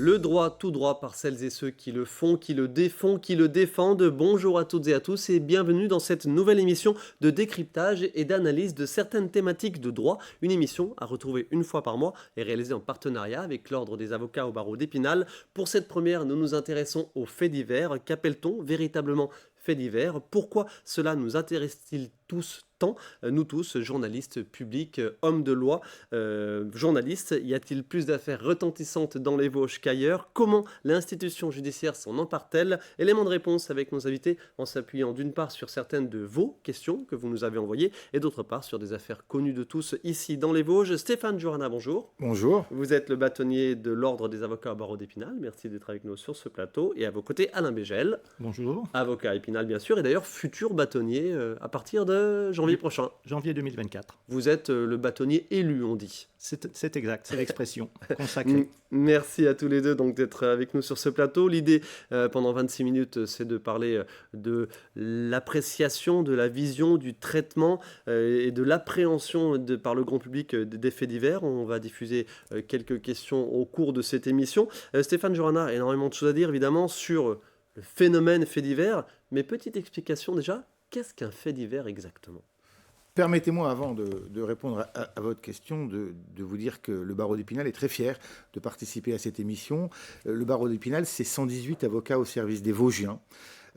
Le droit tout droit par celles et ceux qui le font, qui le défont, qui le défendent. Bonjour à toutes et à tous et bienvenue dans cette nouvelle émission de décryptage et d'analyse de certaines thématiques de droit. Une émission à retrouver une fois par mois et réalisée en partenariat avec l'Ordre des avocats au barreau d'Épinal. Pour cette première, nous nous intéressons aux faits divers. Qu'appelle-t-on véritablement faits divers? Pourquoi cela nous intéresse-t-il tous tant, nous tous, journalistes, publics, hommes de loi, journalistes? Y a-t-il plus d'affaires retentissantes dans les Vosges qu'ailleurs? Comment l'institution judiciaire s'en empare-t-elle? Élément de réponse avec nos invités en s'appuyant d'une part sur certaines de vos questions que vous nous avez envoyées et d'autre part sur des affaires connues de tous ici dans les Vosges. Stéphane Jurana, bonjour. Bonjour. Vous êtes le bâtonnier de l'Ordre des avocats au barreau d'Épinal. Merci d'être avec nous sur ce plateau. Et à vos côtés, Alain Bégel. Bonjour. Avocat à Épinal, bien sûr, et d'ailleurs futur bâtonnier à partir de janvier prochain. Janvier 2024. Vous êtes le bâtonnier élu, on dit. C'est exact, c'est l'expression consacrée. Merci à tous les deux donc d'être avec nous sur ce plateau. L'idée, pendant 26 minutes, c'est de parler de l'appréciation, de la vision, du traitement et de l'appréhension par le grand public des faits divers. On va diffuser quelques questions au cours de cette émission. Stéphane Jurana, énormément de choses à dire, évidemment, sur le phénomène fait divers. Mais petite explication déjà, qu'est-ce qu'un fait divers exactement ? Permettez-moi, avant de répondre à votre question, de vous dire que le barreau d'Épinal est très fier de participer à cette émission. Le barreau d'Épinal, c'est 118 avocats au service des Vosgiens,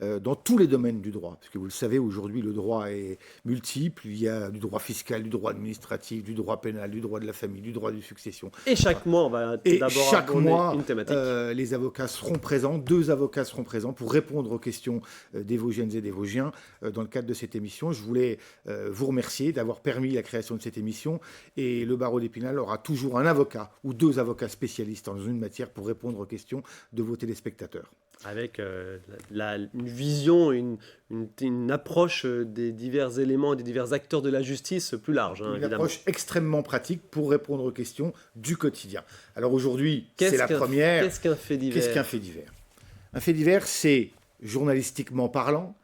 dans tous les domaines du droit. Parce que vous le savez, aujourd'hui, le droit est multiple. Il y a du droit fiscal, du droit administratif, du droit pénal, du droit de la famille, du droit de succession. Et chaque mois, on va d'abord aborder une thématique. Les avocats seront présents, 2 avocats seront présents pour répondre aux questions des Vosgiennes et des Vosgiens dans le cadre de cette émission. Je voulais vous remercier d'avoir permis la création de cette émission. Et le barreau d'Épinal aura toujours un avocat ou 2 avocats spécialistes dans une matière pour répondre aux questions de vos téléspectateurs. Avec une vision, une approche des divers éléments et des divers acteurs de la justice plus large. Une évidemment. approche extrêmement pratique pour répondre aux questions du quotidien. Alors aujourd'hui, c'est la première. Qu'est-ce qu'un fait divers ? Qu'est-ce qu'un fait divers ? Un fait divers, c'est, journalistiquement parlant,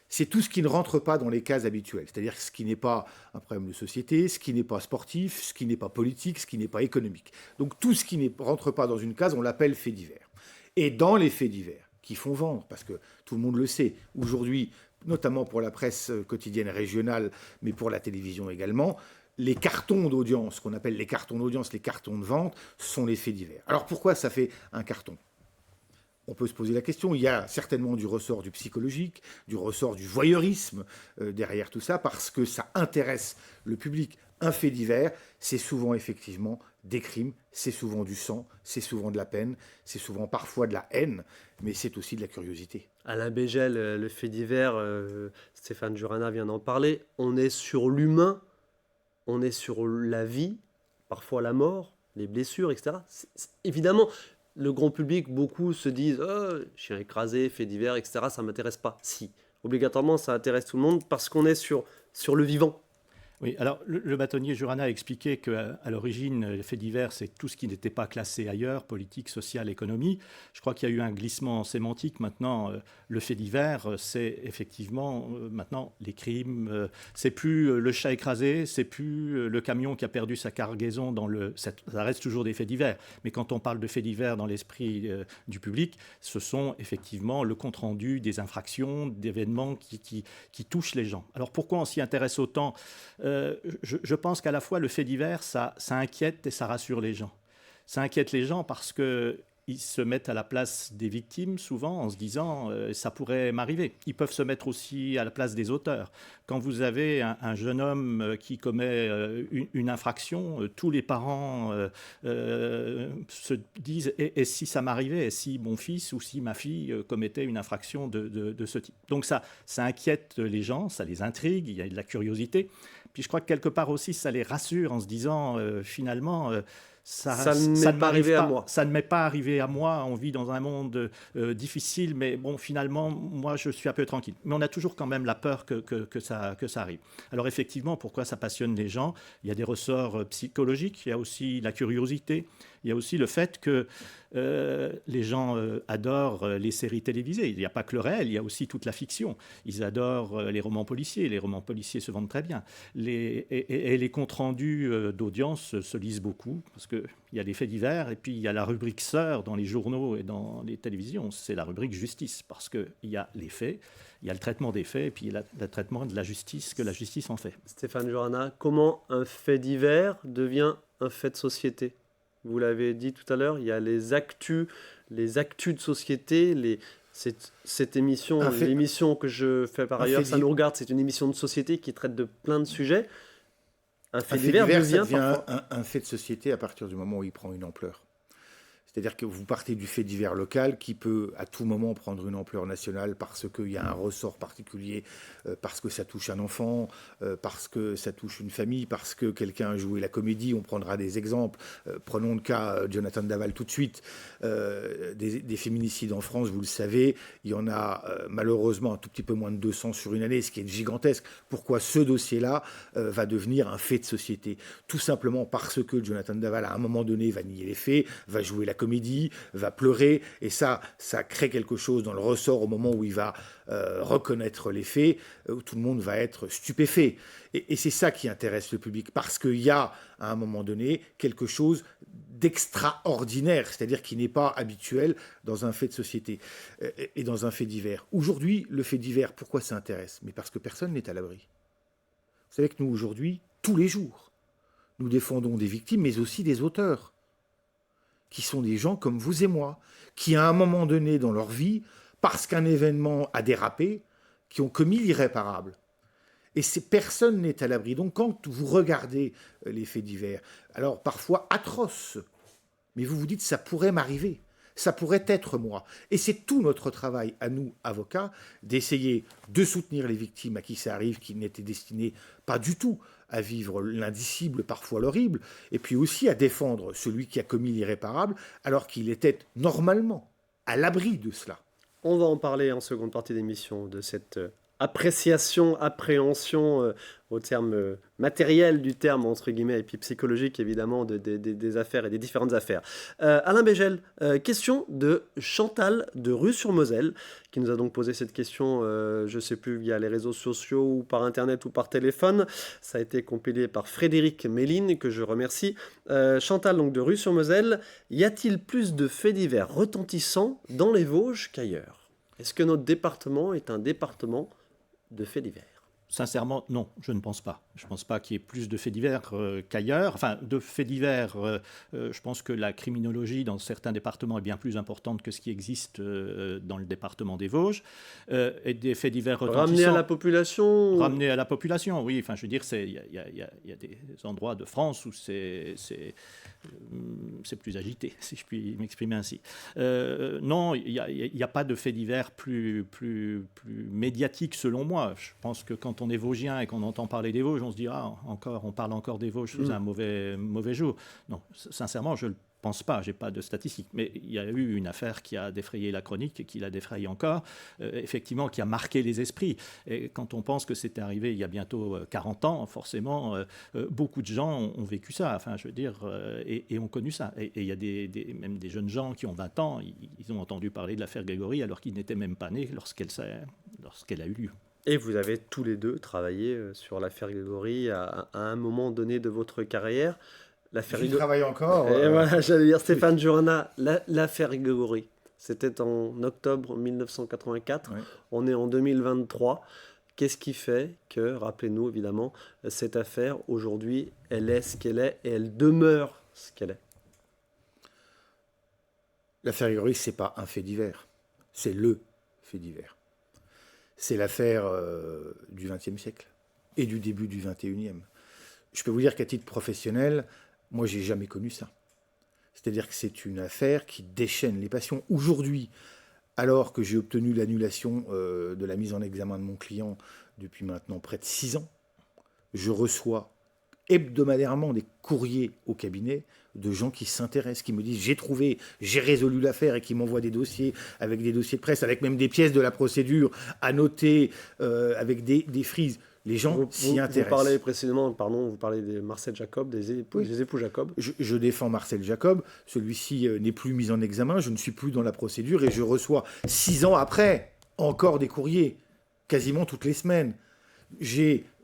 c'est tout ce qui ne rentre pas dans les cases habituelles. C'est-à-dire ce qui n'est pas un problème de société, ce qui n'est pas sportif, ce qui n'est pas politique, ce qui n'est pas économique. Donc tout ce qui ne rentre pas dans une case, on l'appelle fait divers. Et dans les faits divers, qui font vendre, parce que tout le monde le sait, aujourd'hui, notamment pour la presse quotidienne régionale, mais pour la télévision également, les cartons d'audience, qu'on appelle les cartons d'audience, les cartons de vente, sont les faits divers. Alors pourquoi ça fait un carton ? On peut se poser la question, il y a certainement du ressort du psychologique, du ressort du voyeurisme derrière tout ça, parce que ça intéresse le public. Un fait divers, c'est souvent effectivement des crimes, c'est souvent du sang, c'est souvent de la peine, c'est souvent parfois de la haine, mais c'est aussi de la curiosité. Alain Bégel, le fait divers, Stéphane Jurana vient d'en parler, on est sur l'humain, on est sur la vie, parfois la mort, les blessures, etc. Évidemment, le grand public, beaucoup se disent « chien écrasé, fait divers, etc. ça ne m'intéresse pas ». Si, obligatoirement, ça intéresse tout le monde parce qu'on est sur le vivant. Oui, alors le bâtonnier Jurana a expliqué qu'à l'origine, les faits divers, c'est tout ce qui n'était pas classé ailleurs, politique, social, économie. Je crois qu'il y a eu un glissement sémantique. Maintenant, le fait divers, c'est effectivement maintenant les crimes. C'est plus le chat écrasé, c'est plus le camion qui a perdu sa cargaison dans le. Ça reste toujours des faits divers. Mais quand on parle de faits divers dans l'esprit du public, ce sont effectivement le compte-rendu des infractions, d'événements qui touchent les gens. Alors pourquoi on s'y intéresse autant ? Je pense qu'à la fois le fait divers, ça inquiète et ça rassure les gens. Ça inquiète les gens parce qu'ils se mettent à la place des victimes souvent en se disant ça pourrait m'arriver. Ils peuvent se mettre aussi à la place des auteurs. Quand vous avez un jeune homme qui commet une infraction, tous les parents se disent et si ça m'arrivait, et si mon fils ou si ma fille commettait une infraction de ce type. Donc ça inquiète les gens, ça les intrigue, il y a de la curiosité. Puis je crois que quelque part aussi, ça les rassure en se disant finalement, ça ne m'est pas arrivé à moi. On vit dans un monde difficile, mais bon, finalement, moi, je suis un peu tranquille. Mais on a toujours quand même la peur que ça arrive. Alors effectivement, pourquoi ça passionne les gens ? Il y a des ressorts psychologiques, il y a aussi la curiosité, Il y a aussi le fait que les gens adorent les séries télévisées. Il n'y a pas que le réel, il y a aussi toute la fiction. Ils adorent les romans policiers. Les romans policiers se vendent très bien. Et les comptes rendus d'audience se lisent beaucoup, parce qu'il y a des faits divers, et puis il y a la rubrique sœur dans les journaux et dans les télévisions, c'est la rubrique justice, parce qu'il y a les faits, il y a le traitement des faits, et puis il y a le traitement de la justice, que la justice en fait. Stéphane Joanna, comment un fait divers devient un fait de société? Vous l'avez dit tout à l'heure, il y a les actus de société, cette émission, l'émission que je fais par ailleurs, Ça nous regarde, c'est une émission de société qui traite de plein de sujets. Un fait divers devient un fait de société à partir du moment où il prend une ampleur. C'est-à-dire que vous partez du fait divers local qui peut à tout moment prendre une ampleur nationale parce qu'il y a un ressort particulier, parce que ça touche un enfant, parce que ça touche une famille, parce que quelqu'un a joué la comédie. On prendra des exemples. Prenons le cas Jonathan Daval tout de suite. Des féminicides en France, vous le savez, il y en a malheureusement un tout petit peu moins de 200 sur une année, ce qui est gigantesque. Pourquoi ce dossier-là va devenir un fait de société? Tout simplement parce que Jonathan Daval, à un moment donné, va nier les faits, va jouer la comédie, va pleurer, et ça crée quelque chose dans le ressort au moment où il va reconnaître les faits, où tout le monde va être stupéfait. Et c'est ça qui intéresse le public, parce qu'il y a, à un moment donné, quelque chose d'extraordinaire, c'est-à-dire qui n'est pas habituel dans un fait de société et dans un fait divers. Aujourd'hui, le fait divers, pourquoi ça intéresse? Mais parce que personne n'est à l'abri. Vous savez que nous, aujourd'hui, tous les jours, nous défendons des victimes, mais aussi des auteurs, qui sont des gens comme vous et moi, qui à un moment donné dans leur vie, parce qu'un événement a dérapé, qui ont commis l'irréparable. Et personne n'est à l'abri. Donc quand vous regardez les faits divers, alors parfois atroces, mais vous vous dites ça pourrait m'arriver, ça pourrait être moi. Et c'est tout notre travail à nous, avocats, d'essayer de soutenir les victimes à qui ça arrive, qui n'étaient destinées pas du tout à vivre l'indicible, parfois l'horrible, et puis aussi à défendre celui qui a commis l'irréparable, alors qu'il était normalement à l'abri de cela. On va en parler en seconde partie d'émission, de cette appréhension au terme matériel du terme, entre guillemets, et puis psychologique, évidemment, des affaires et des différentes affaires. Alain Bégel, question de Chantal de Rue-sur-Moselle, qui nous a donc posé cette question, je ne sais plus, via les réseaux sociaux, ou par Internet, ou par téléphone. Ça a été compilé par Frédéric Méline, que je remercie. Chantal, donc, de Rue-sur-Moselle, y a-t-il plus de faits divers retentissants dans les Vosges qu'ailleurs? Est-ce que notre département est un département de faits divers? Sincèrement, non, je ne pense pas. Je ne pense pas qu'il y ait plus de faits divers qu'ailleurs. Enfin, de faits divers, je pense que la criminologie dans certains départements est bien plus importante que ce qui existe dans le département des Vosges. Et des faits divers retentissants... Ramener à la population? Ramener à la population, oui. Enfin, je veux dire, il y a des endroits de France où c'est plus agité, si je puis m'exprimer ainsi. Non, il n'y a pas de faits divers plus médiatiques, selon moi. Je pense que quand on est Vosgien et qu'on entend parler des Vosges, on se dit on parle encore des Vosges sous un mauvais jour. Non, sincèrement, je ne le pense pas, je n'ai pas de statistiques. Mais il y a eu une affaire qui a défrayé la chronique et qui la défraye encore, effectivement, qui a marqué les esprits. Et quand on pense que c'est arrivé il y a bientôt 40 ans, forcément, beaucoup de gens ont vécu ça, enfin, je veux dire, et ont connu ça. Et il y a même des jeunes gens qui ont 20 ans, ils ont entendu parler de l'affaire Grégory alors qu'ils n'étaient même pas nés lorsqu'elle a eu lieu. Et vous avez tous les deux travaillé sur l'affaire Grégory à un moment donné de votre carrière. Je travaille encore. Et voilà, j'allais dire, Stéphane Joanna, l'affaire Grégory, c'était en octobre 1984. Ouais. On est en 2023. Qu'est-ce qui fait que, rappelez-nous évidemment, cette affaire, aujourd'hui, elle est ce qu'elle est et elle demeure ce qu'elle est? L'affaire Grégory, ce n'est pas un fait divers. C'est le fait divers. C'est l'affaire du XXe siècle et du début du XXIe. Je peux vous dire qu'à titre professionnel, moi, j'ai jamais connu ça. C'est-à-dire que c'est une affaire qui déchaîne les passions. Aujourd'hui, alors que j'ai obtenu l'annulation de la mise en examen de mon client depuis maintenant près de 6 ans, je reçois hebdomadairement des courriers au cabinet de gens qui s'intéressent, qui me disent j'ai résolu l'affaire, et qui m'envoient des dossiers avec des dossiers de presse, avec même des pièces de la procédure à noter, avec des frises. Les gens s'y intéressent. Vous parlez précédemment, vous parlez de Marcel Jacob, des époux Jacob. Je défends Marcel Jacob. Celui-ci n'est plus mis en examen. Je ne suis plus dans la procédure et je reçois 6 ans après encore des courriers, quasiment toutes les semaines.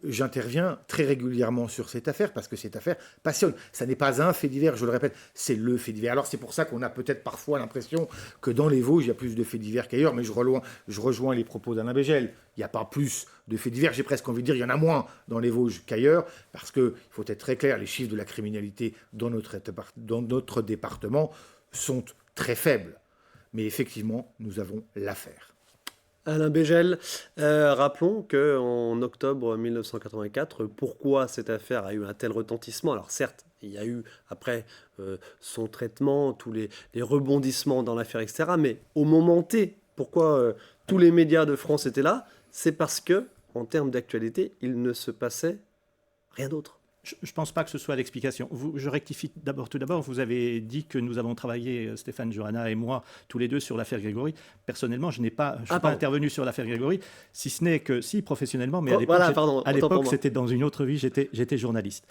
J'interviens très régulièrement sur cette affaire parce que cette affaire passionne. Ça n'est pas un fait divers, je le répète, c'est le fait divers. Alors c'est pour ça qu'on a peut-être parfois l'impression que dans les Vosges, il y a plus de faits divers qu'ailleurs, mais je rejoins les propos d'Alain Bégel. Il n'y a pas plus de faits divers, j'ai presque envie de dire, il y en a moins dans les Vosges qu'ailleurs, parce qu'il faut être très clair, les chiffres de la criminalité dans notre département sont très faibles. Mais effectivement, nous avons l'affaire. Alain Bégel, rappelons qu'en octobre 1984, pourquoi cette affaire a eu un tel retentissement? Alors certes, il y a eu après son traitement, tous les rebondissements dans l'affaire, etc. Mais au moment T, pourquoi tous les médias de France étaient là? C'est parce que, en termes d'actualité, il ne se passait rien d'autre. Je ne pense pas que ce soit l'explication. Je rectifie tout d'abord, vous avez dit que nous avons travaillé, Stéphane Jurana et moi, tous les deux sur l'affaire Grégory. Personnellement, je ne suis pas intervenu sur l'affaire Grégory, si ce n'est que, si, professionnellement, mais à l'époque, c'était dans une autre vie, j'étais journaliste.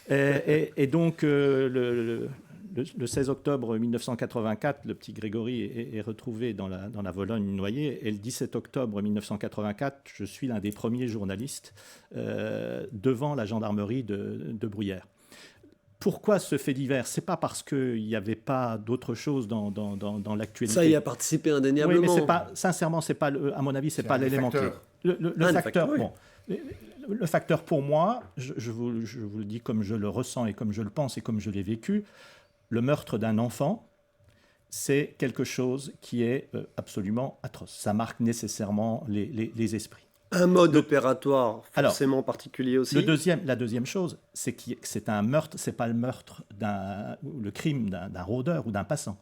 Et donc, le 16 octobre 1984, le petit Grégory est retrouvé dans la Vologne noyée. Et le 17 octobre 1984, je suis l'un des premiers journalistes devant la gendarmerie de Bruyères. Pourquoi ce fait divers? C'est pas parce qu'il n'y avait pas d'autre chose dans l'actualité. Ça y a participé indéniablement. Oui, mais c'est pas, sincèrement, c'est pas, à mon avis, c'est pas l'élément clé. Le facteur pour moi, je vous le dis comme je le ressens et comme je le pense et comme je l'ai vécu, le meurtre d'un enfant, c'est quelque chose qui est absolument atroce. Ça marque nécessairement les esprits. Un mode opératoire forcément particulier aussi. La deuxième chose, c'est que c'est un meurtre, c'est pas le crime d'un rôdeur ou d'un passant.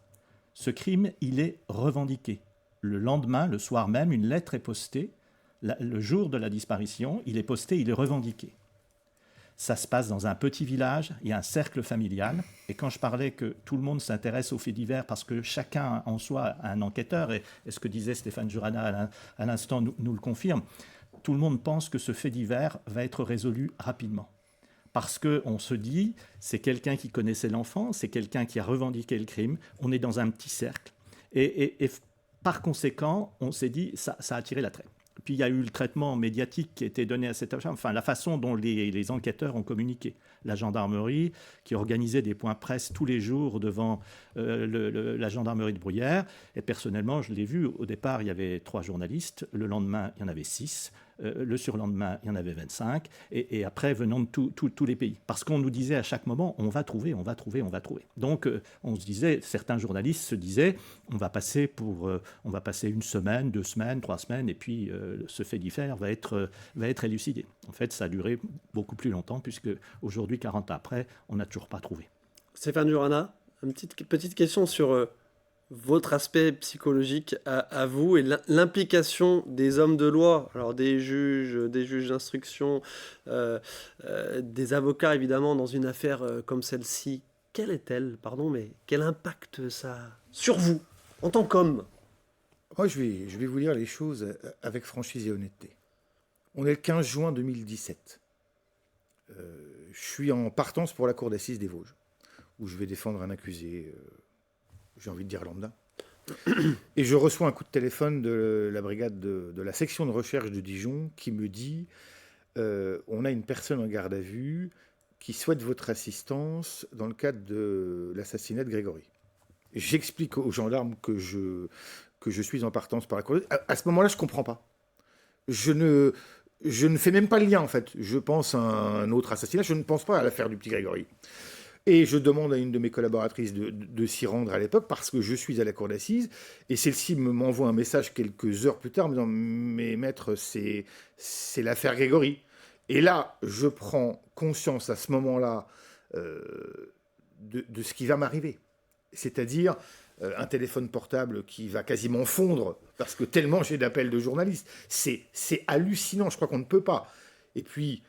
Ce crime, il est revendiqué. Le lendemain, le soir même, une lettre est postée. Le jour de la disparition, il est posté, il est revendiqué. Ça se passe dans un petit village, il y a un cercle familial. Et quand je parlais que tout le monde s'intéresse aux faits divers parce que chacun en soi a un enquêteur, et ce que disait Stéphane Jurana à l'instant nous le confirme, tout le monde pense que ce fait divers va être résolu rapidement. Parce qu'on se dit, c'est quelqu'un qui connaissait l'enfant, c'est quelqu'un qui a revendiqué le crime, on est dans un petit cercle. Et par conséquent, on s'est dit, ça a attiré l'attrait. Puis il y a eu le traitement médiatique qui a été donné à cette affaire, enfin la façon dont les enquêteurs ont communiqué. La gendarmerie qui organisait des points presse tous les jours devant la gendarmerie de Bruyères. Et personnellement, je l'ai vu, au départ, il y avait 3 journalistes. Le lendemain, il y en avait 6. Le surlendemain, il y en avait 25. Et après, venant de tous les pays. Parce qu'on nous disait à chaque moment, on va trouver. Donc, on se disait, certains journalistes se disaient, on va passer 1 semaine, 2 semaines, 3 semaines, et puis ce fait divers va être élucidé. En fait, ça a duré beaucoup plus longtemps, puisque aujourd'hui, 40 ans après, on n'a toujours pas trouvé. Stéphane Jurana, une petite question sur votre aspect psychologique à vous et l'implication des hommes de loi, alors des juges d'instruction, des avocats évidemment dans une affaire comme celle-ci. Quelle est-elle, mais quel impact ça a sur vous en tant qu'homme? Moi, je vais vous dire les choses avec franchise et honnêteté. On est le 15 juin 2017. Je suis en partance pour la cour d'assises des Vosges, où je vais défendre un accusé, j'ai envie de dire lambda. Et je reçois un coup de téléphone de la brigade de la section de recherche de Dijon qui me dit on a une personne en garde à vue qui souhaite votre assistance dans le cadre de l'assassinat de Grégory. J'explique aux gendarmes que je suis en partance par la cour. À ce moment-là, je ne comprends pas. Je ne fais même pas le lien, en fait. Je pense à un autre assassinat, je ne pense pas à l'affaire du petit Grégory. Et je demande à une de mes collaboratrices de s'y rendre à l'époque parce que je suis à la cour d'assises. Et celle-ci m'envoie un message quelques heures plus tard me disant « Mais maître, c'est l'affaire Grégory ». Et là, je prends conscience à ce moment-là de ce qui va m'arriver. C'est-à-dire un téléphone portable qui va quasiment fondre parce que tellement j'ai d'appels de journalistes. C'est hallucinant, je crois qu'on ne peut pas. Et puis,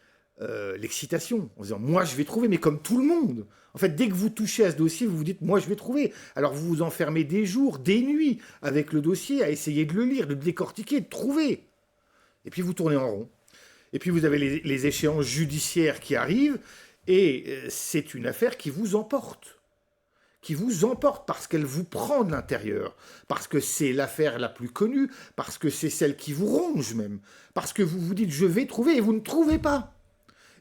l'excitation, en disant « Moi, je vais trouver », mais comme tout le monde. En fait, dès que vous touchez à ce dossier, vous vous dites « Moi, je vais trouver ». Alors, vous vous enfermez des jours, des nuits avec le dossier à essayer de le lire, de le décortiquer, de trouver. Et puis, vous tournez en rond. Et puis vous avez les échéances judiciaires qui arrivent, et c'est une affaire qui vous emporte. Parce qu'elle vous prend de l'intérieur, parce que c'est l'affaire la plus connue, parce que c'est celle qui vous ronge même, parce que vous vous dites je vais trouver et vous ne trouvez pas.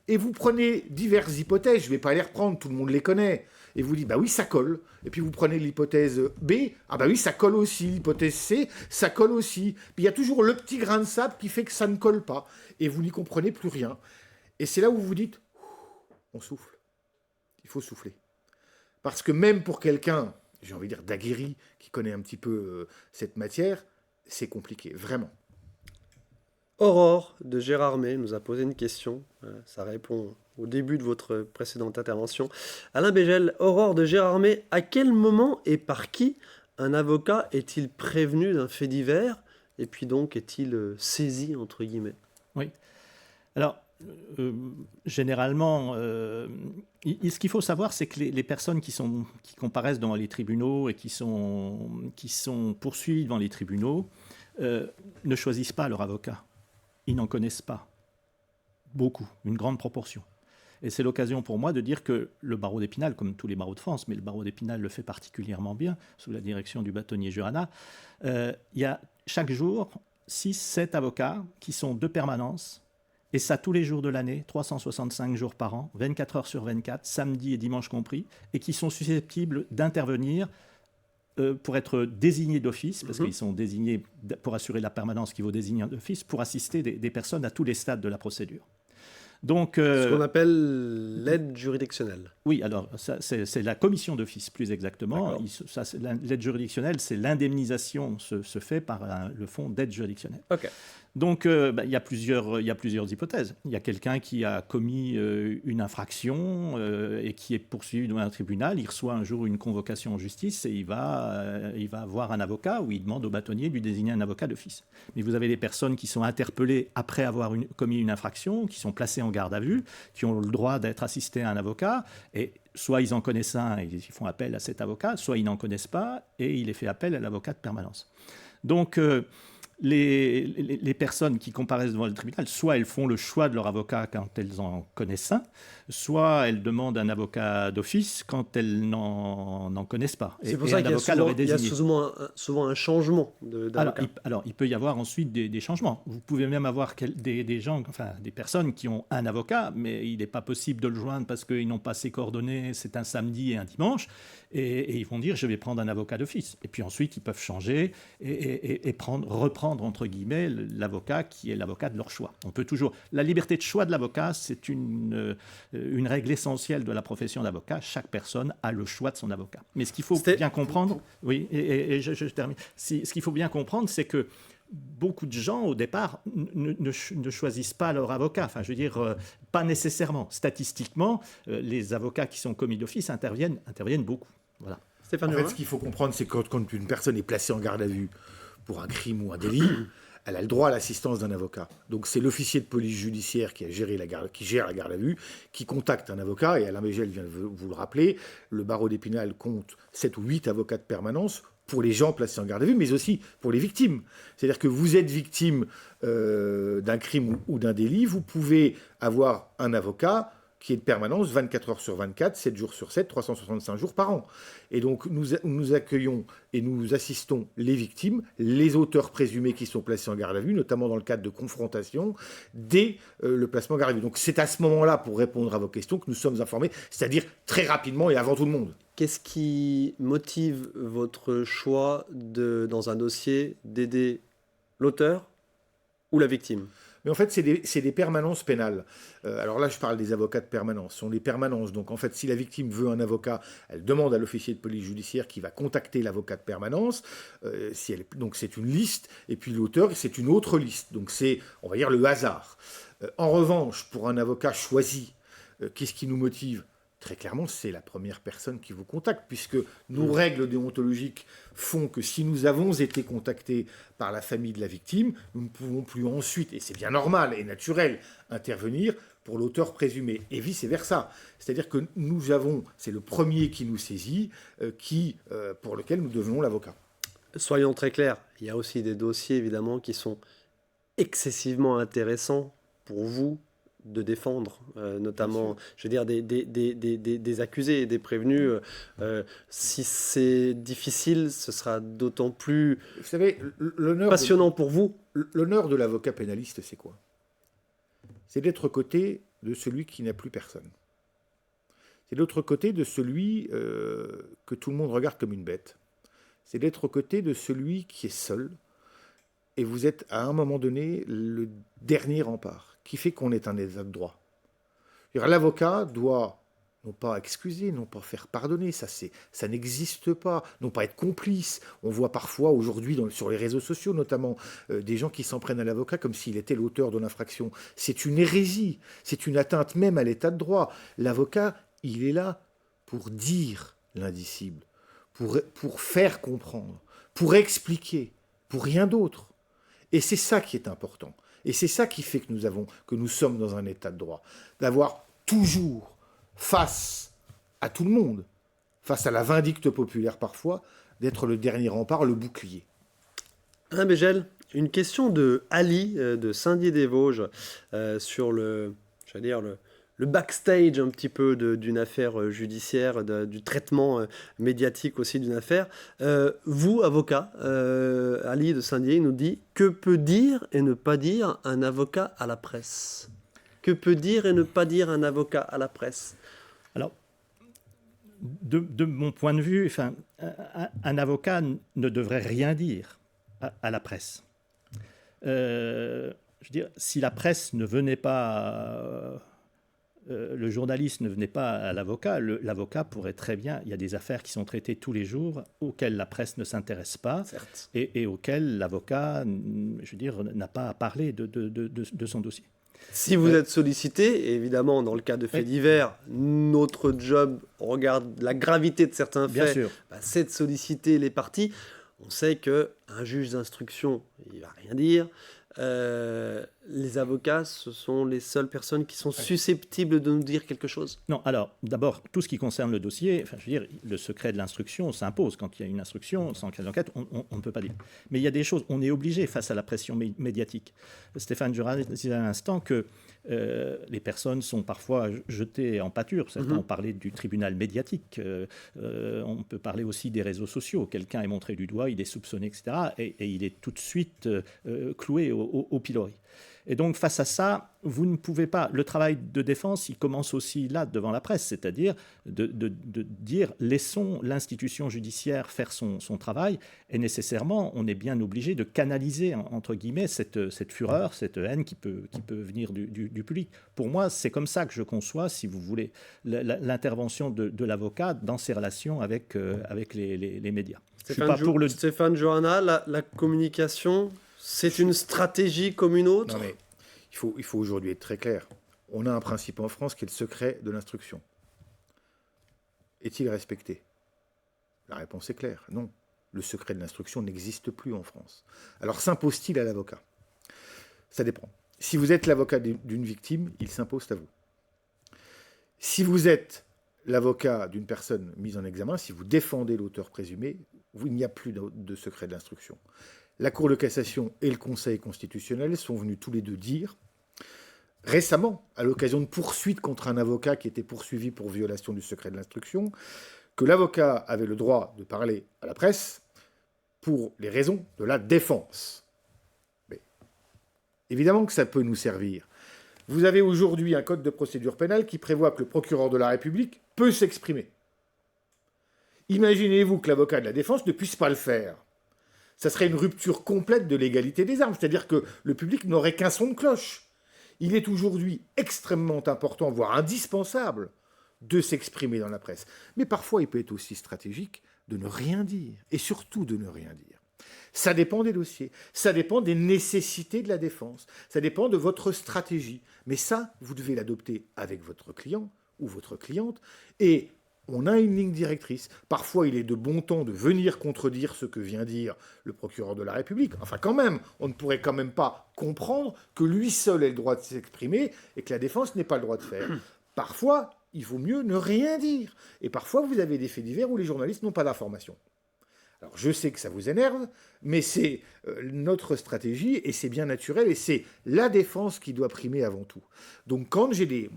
Et vous prenez diverses hypothèses, je ne vais pas les reprendre, tout le monde les connaît, et vous dites bah oui ça colle. Et puis vous prenez l'hypothèse B, ah bah oui ça colle aussi, l'hypothèse C, ça colle aussi. Puis il y a toujours le petit grain de sable qui fait que ça ne colle pas, et vous n'y comprenez plus rien. Et c'est là où vous vous dites on souffle, il faut souffler. Parce que même pour quelqu'un, j'ai envie de dire d'aguerri, qui connaît un petit peu cette matière, c'est compliqué, vraiment. Aurore de Gérardmer nous a posé une question. Ça répond au début de votre précédente intervention. Alain Bégel, Aurore de Gérardmer, à quel moment et par qui un avocat est-il prévenu d'un fait divers et puis donc est-il saisi, entre guillemets? Oui. Alors, généralement, ce qu'il faut savoir, c'est que les personnes qui comparaissent devant les tribunaux et qui sont poursuivies devant les tribunaux ne choisissent pas leur avocat. Ils n'en connaissent pas. Beaucoup, une grande proportion. Et c'est l'occasion pour moi de dire que le barreau d'Épinal, comme tous les barreaux de France, mais le barreau d'Épinal le fait particulièrement bien, sous la direction du bâtonnier Jurana, il y a chaque jour 6-7 avocats qui sont de permanence. Et ça, tous les jours de l'année, 365 jours par an, 24 heures sur 24, samedi et dimanche compris, et qui sont susceptibles d'intervenir pour être désignés d'office, parce qu'ils sont désignés pour assurer la permanence qui vaut désigner d'office, pour assister des personnes à tous les stades de la procédure. Donc, ce qu'on appelle l'aide juridictionnelle. Oui, alors c'est la commission d'office, plus exactement. L'aide juridictionnelle, c'est l'indemnisation se fait par le fonds d'aide juridictionnelle. Ok. Donc, il y a plusieurs hypothèses. Il y a quelqu'un qui a commis une infraction et qui est poursuivi devant un tribunal. Il reçoit un jour une convocation en justice et il va voir un avocat où il demande au bâtonnier de lui désigner un avocat d'office. Mais vous avez des personnes qui sont interpellées après avoir commis une infraction, qui sont placées en garde à vue, qui ont le droit d'être assistées à un avocat. Et soit ils en connaissent un et ils font appel à cet avocat, soit ils n'en connaissent pas et il est fait appel à l'avocat de permanence. Donc, les personnes qui comparaissent devant le tribunal, soit elles font le choix de leur avocat quand elles en connaissent un, soit elles demandent un avocat d'office quand elles n'en connaissent pas. C'est pour ça qu'il y a souvent un changement d'avocat. Alors, il peut y avoir ensuite des changements. Vous pouvez même avoir des personnes qui ont un avocat, mais il n'est pas possible de le joindre parce qu'ils n'ont pas ses coordonnées, c'est un samedi et un dimanche, et ils vont dire je vais prendre un avocat d'office. Et puis ensuite, ils peuvent changer et reprendre entre guillemets l'avocat qui est l'avocat de leur choix. On peut toujours. La liberté de choix de l'avocat, c'est une règle essentielle de la profession d'avocat. Chaque personne a le choix de son avocat. Mais ce qu'il faut bien comprendre, oui, et je termine. Ce qu'il faut bien comprendre, c'est que beaucoup de gens au départ ne choisissent pas leur avocat. Enfin, je veux dire, pas nécessairement. Statistiquement, les avocats qui sont commis d'office interviennent beaucoup. Voilà. En fait, ce qu'il faut comprendre, c'est que quand une personne est placée en garde à vue pour un crime ou un délit, elle a le droit à l'assistance d'un avocat. Donc c'est l'officier de police judiciaire qui gère la garde à vue, qui contacte un avocat, et Alain Bégel vient de vous le rappeler, le barreau d'Épinal compte 7 ou 8 avocats de permanence pour les gens placés en garde à vue, mais aussi pour les victimes. C'est-à-dire que vous êtes victime d'un crime ou d'un délit, vous pouvez avoir un avocat qui est de permanence 24 heures sur 24, 7 jours sur 7, 365 jours par an. Et donc, nous accueillons et nous assistons les victimes, les auteurs présumés qui sont placés en garde à vue, notamment dans le cadre de confrontation, dès le placement en garde à vue. Donc, c'est à ce moment-là, pour répondre à vos questions, que nous sommes informés, c'est-à-dire très rapidement et avant tout le monde. Qu'est-ce qui motive votre choix, dans un dossier, d'aider l'auteur ou la victime ? Mais en fait, c'est des permanences pénales. Alors là, je parle des avocats de permanence. Ce sont les permanences. Donc en fait, si la victime veut un avocat, elle demande à l'officier de police judiciaire qui va contacter l'avocat de permanence. Donc c'est une liste. Et puis l'auteur, c'est une autre liste. Donc c'est, on va dire, le hasard. En revanche, pour un avocat choisi, qu'est-ce qui nous motive ? Très clairement, c'est la première personne qui vous contacte, puisque nos règles déontologiques font que si nous avons été contactés par la famille de la victime, nous ne pouvons plus ensuite, et c'est bien normal et naturel, intervenir pour l'auteur présumé, et vice-versa. C'est-à-dire que c'est le premier qui nous saisit, pour lequel nous devenons l'avocat. Soyons très clairs, il y a aussi des dossiers, évidemment, qui sont excessivement intéressants pour vous de défendre, notamment, je veux dire, des accusés et des prévenus. Si c'est difficile, ce sera d'autant plus vous savez, passionnant pour vous. L'honneur de l'avocat pénaliste, c'est quoi? C'est d'être aux côtés de celui qui n'a plus personne. C'est de l'autre côté de celui que tout le monde regarde comme une bête. C'est d'être aux côtés de celui qui est seul. Et vous êtes, à un moment donné, le dernier rempart, qui fait qu'on est un état de droit. L'avocat doit non pas excuser, non pas faire pardonner, ça n'existe pas, non pas être complice. On voit parfois aujourd'hui sur les réseaux sociaux notamment des gens qui s'en prennent à l'avocat comme s'il était l'auteur de l'infraction. C'est une hérésie, c'est une atteinte même à l'état de droit. L'avocat, il est là pour dire l'indicible, pour faire comprendre, pour expliquer, pour rien d'autre. Et c'est ça qui est important. Et c'est ça qui fait que nous sommes dans un état de droit. D'avoir toujours, face à tout le monde, face à la vindicte populaire parfois, d'être le dernier rempart, le bouclier. Alain Bégel, une question de Ali de Saint-Dié-des-Vosges sur le backstage un petit peu d'une affaire judiciaire, du traitement médiatique aussi d'une affaire. Vous, avocat, Ali de Saint-Dié nous dit « Que peut dire et ne pas dire un avocat à la presse ?» Que peut dire et ne pas dire un avocat à la presse? Alors, de mon point de vue, un avocat ne devrait rien dire à la presse. Je veux dire, si la presse ne venait pas... le journaliste ne venait pas à l'avocat, l'avocat pourrait très bien... Il y a des affaires qui sont traitées tous les jours auxquelles la presse ne s'intéresse pas et auxquelles l'avocat, je veux dire, n'a pas à parler de son dossier. Si vous êtes sollicité, évidemment, dans le cas de faits divers, notre job, on regarde la gravité de certains faits, c'est de solliciter les parties. On sait qu'un juge d'instruction, il ne va rien dire. Les avocats, ce sont les seules personnes qui sont susceptibles de nous dire quelque chose? Non, alors, d'abord, tout ce qui concerne le dossier, je veux dire, le secret de l'instruction s'impose. Quand il y a une instruction, sans cas d'enquête, on ne peut pas dire. Mais il y a des choses, on est obligé face à la pression médiatique. Stéphane Jurana disait à l'instant que les personnes sont parfois jetées en pâture. Certains ont parlé du tribunal médiatique. On peut parler aussi des réseaux sociaux. Quelqu'un est montré du doigt, il est soupçonné, etc. Et il est tout de suite cloué au pilori. Et donc, face à ça, vous ne pouvez pas... Le travail de défense, il commence aussi là, devant la presse, c'est-à-dire de dire « laissons l'institution judiciaire faire son travail ». Et nécessairement, on est bien obligé de canaliser, entre guillemets, cette fureur, cette haine qui peut venir du public. Pour moi, c'est comme ça que je conçois, si vous voulez, l'intervention de l'avocat dans ses relations avec les médias. Stéphane Jurana, la communication... C'est une stratégie comme une autre? Non, mais il faut aujourd'hui être très clair. On a un principe en France qui est le secret de l'instruction. Est-il respecté? La réponse est claire, non. Le secret de l'instruction n'existe plus en France. Alors s'impose-t-il à l'avocat? Ça dépend. Si vous êtes l'avocat d'une victime, il s'impose à vous. Si vous êtes l'avocat d'une personne mise en examen, si vous défendez l'auteur présumé, il n'y a plus de secret de l'instruction. La Cour de cassation et le Conseil constitutionnel sont venus tous les deux dire, récemment, à l'occasion de poursuites contre un avocat qui était poursuivi pour violation du secret de l'instruction, que l'avocat avait le droit de parler à la presse pour les raisons de la défense. Mais évidemment que ça peut nous servir. Vous avez aujourd'hui un code de procédure pénale qui prévoit que le procureur de la République peut s'exprimer. Imaginez-vous que l'avocat de la défense ne puisse pas le faire. Ça serait une rupture complète de l'égalité des armes, c'est-à-dire que le public n'aurait qu'un son de cloche. Il est aujourd'hui extrêmement important, voire indispensable, de s'exprimer dans la presse. Mais parfois, il peut être aussi stratégique de ne rien dire, et surtout de ne rien dire. Ça dépend des dossiers, ça dépend des nécessités de la défense, ça dépend de votre stratégie. Mais ça, vous devez l'adopter avec votre client ou votre cliente, et on a une ligne directrice. Parfois, il est de bon ton de venir contredire ce que vient dire le procureur de la République. Enfin, quand même, on ne pourrait quand même pas comprendre que lui seul ait le droit de s'exprimer et que la défense n'ait pas le droit de faire. Parfois, il vaut mieux ne rien dire. Et parfois, vous avez des faits divers où les journalistes n'ont pas d'informations. Alors je sais que ça vous énerve, mais c'est notre stratégie et c'est bien naturel et c'est la défense qui doit primer avant tout. Donc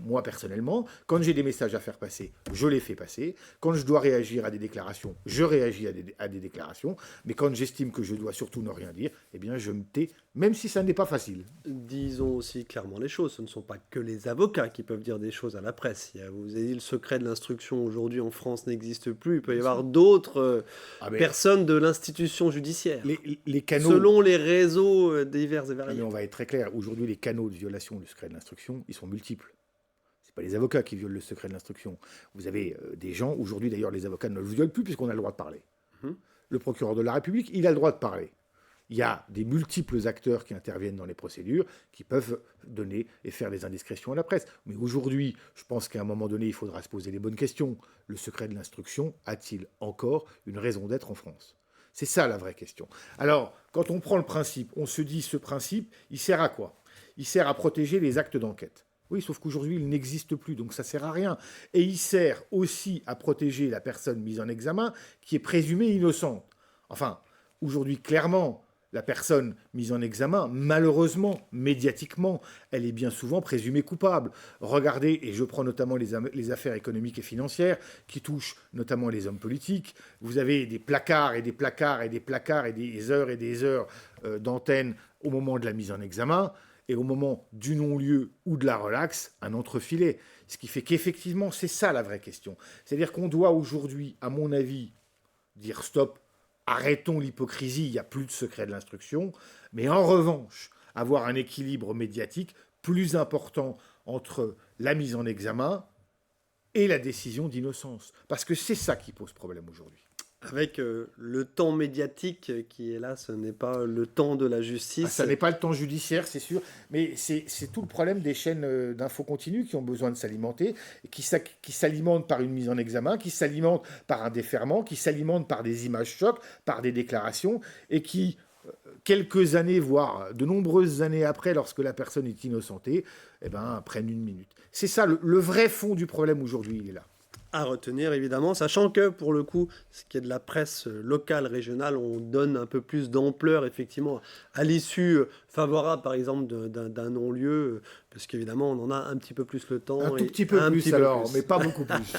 moi personnellement, quand j'ai des messages à faire passer, je les fais passer. Quand je dois réagir à des déclarations, je réagis à des déclarations. Mais quand j'estime que je dois surtout ne rien dire, eh bien je me tais, même si ça n'est pas facile. Disons aussi clairement les choses, ce ne sont pas que les avocats qui peuvent dire des choses à la presse. Vous avez dit, le secret de l'instruction aujourd'hui en France n'existe plus. Il peut y avoir d'autres personnes de l'institution judiciaire. Les canaux, selon les réseaux divers et variés. Mais on va être très clair. Aujourd'hui, les canaux de violation du secret de l'instruction, ils sont multiples. Ce n'est pas les avocats qui violent le secret de l'instruction. Vous avez des gens, aujourd'hui d'ailleurs, les avocats ne le violent plus puisqu'on a le droit de parler. Le procureur de la République, il a le droit de parler. Il y a des multiples acteurs qui interviennent dans les procédures, qui peuvent donner et faire des indiscrétions à la presse. Mais aujourd'hui, je pense qu'à un moment donné, il faudra se poser les bonnes questions. Le secret de l'instruction a-t-il encore une raison d'être en France ? C'est ça la vraie question. Alors, quand on prend le principe, on se dit, ce principe, il sert à quoi ? Il sert à protéger les actes d'enquête. Oui, sauf qu'aujourd'hui, il n'existe plus, donc ça ne sert à rien. Et il sert aussi à protéger la personne mise en examen qui est présumée innocente. Enfin, aujourd'hui, clairement, la personne mise en examen, malheureusement, médiatiquement, elle est bien souvent présumée coupable. Regardez, et je prends notamment les affaires économiques et financières, qui touchent notamment les hommes politiques. Vous avez des placards et des placards et des placards et des heures d'antenne au moment de la mise en examen, et au moment du non-lieu ou de la relaxe, un entrefilet. Ce qui fait qu'effectivement, c'est ça la vraie question. C'est-à-dire qu'on doit aujourd'hui, à mon avis, dire stop. Arrêtons l'hypocrisie, il n'y a plus de secret de l'instruction, mais en revanche, avoir un équilibre médiatique plus important entre la mise en examen et la décision d'innocence. Parce que c'est ça qui pose problème aujourd'hui. Avec le temps médiatique qui est là, ce n'est pas le temps de la justice. Ça n'est pas le temps judiciaire, c'est sûr, mais c'est tout le problème des chaînes d'infos continues qui ont besoin de s'alimenter, qui s'alimentent par une mise en examen, qui s'alimentent par un déferment, qui s'alimentent par des images chocs, par des déclarations, et qui, quelques années, voire de nombreuses années après, lorsque la personne est innocentée, prennent une minute. C'est ça, le vrai fond du problème aujourd'hui, il est là. À retenir évidemment, sachant que pour le coup, ce qui est de la presse locale, régionale, on donne un peu plus d'ampleur effectivement à l'issue favorable par exemple d'un non-lieu, parce qu'évidemment on en a un petit peu plus le temps. Un tout petit peu plus alors, mais pas beaucoup plus.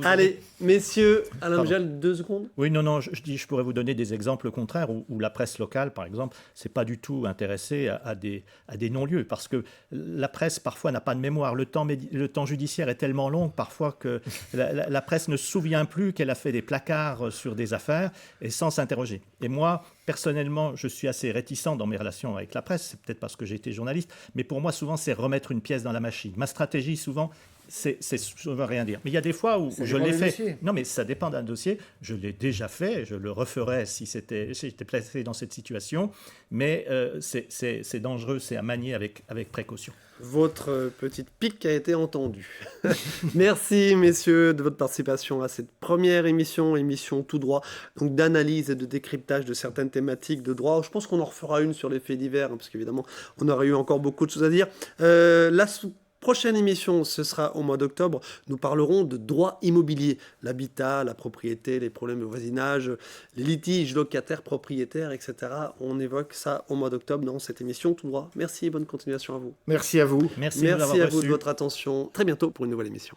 Allez, messieurs, Alain Mugel, 2 secondes. Oui, non, je pourrais vous donner des exemples contraires où la presse locale, par exemple, c'est pas du tout intéressée à des non-lieux, parce que la presse parfois n'a pas de mémoire. Le temps judiciaire est tellement long parfois que la presse ne se souvient plus qu'elle a fait des placards sur des affaires et sans s'interroger. Et moi, personnellement, je suis assez réticent dans mes relations avec la presse. C'est peut-être parce que j'ai été journaliste, mais pour moi, souvent, c'est remettre une pièce dans la machine. Ma stratégie, souvent, ça ne veut rien dire. Mais il y a des fois où je l'ai fait. Dossier. Non, mais ça dépend d'un dossier. Je l'ai déjà fait. Je le referais si j'étais placé dans cette situation. Mais c'est dangereux. C'est à manier avec précaution. Votre petite pique a été entendue. Merci, messieurs, de votre participation à cette première émission tout droit, donc d'analyse et de décryptage de certaines thématiques de droit. Je pense qu'on en refera une sur les faits divers, parce qu'évidemment, on aurait eu encore beaucoup de choses à dire. La prochaine émission, ce sera au mois d'octobre. Nous parlerons de droit immobilier, l'habitat, la propriété, les problèmes de voisinage, les litiges locataires, propriétaires, etc. On évoque ça au mois d'octobre dans cette émission tout droit. Merci et bonne continuation à vous. Merci à vous. Merci à vous de votre attention. Très bientôt pour une nouvelle émission.